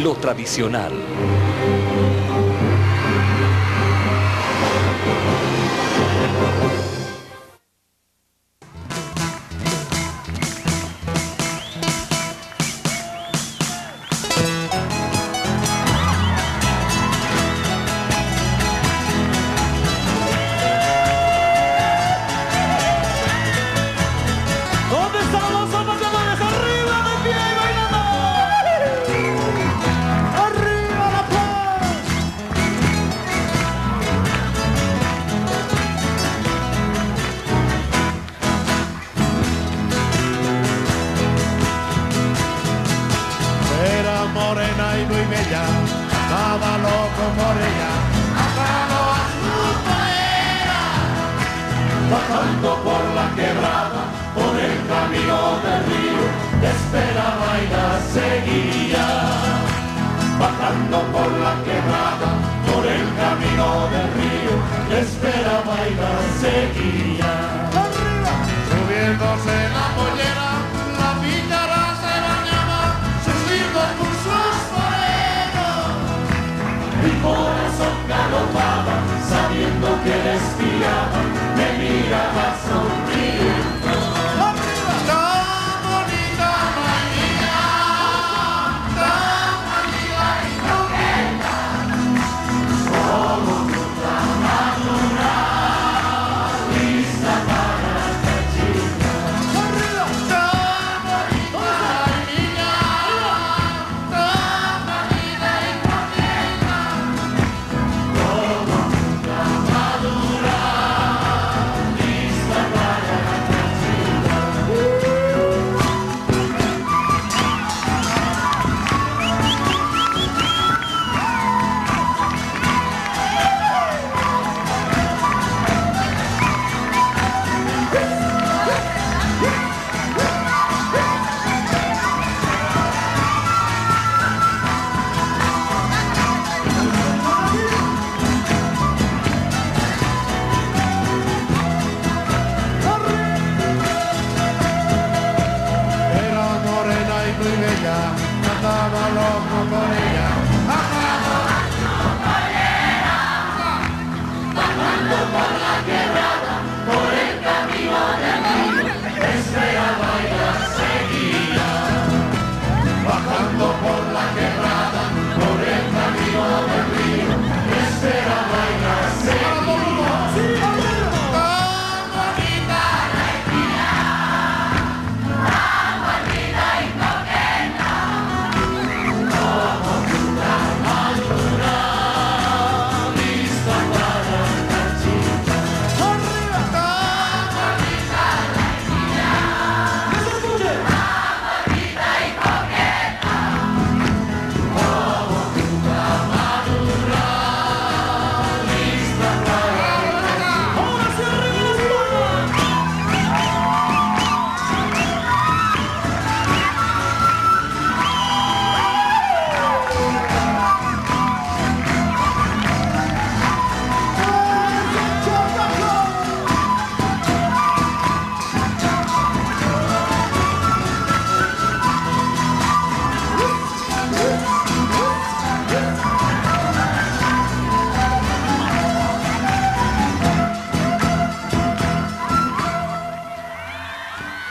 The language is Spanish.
lo tradicional. Estaba loco por ella, atado a su pollera, bajando por la quebrada, por el camino del río, te esperaba y la seguía. Bajando por la quebrada, por el camino del río, te esperaba y la seguía. Subiéndose la pollera, la pícara se bañaba, sus hijos con sus poleros. Mi corazón galopaba, sabiendo que le espiaba, me miraba sonriendo. Tan bonita María, tan bonita y coqueta, como fruta madura, lista para esta chica. Tan bonita niña, tan bonita y coqueta, como fruta madura, lista para esta chica. Era morena y muy bella, andaba loco por ella. Bajando por la quebrada.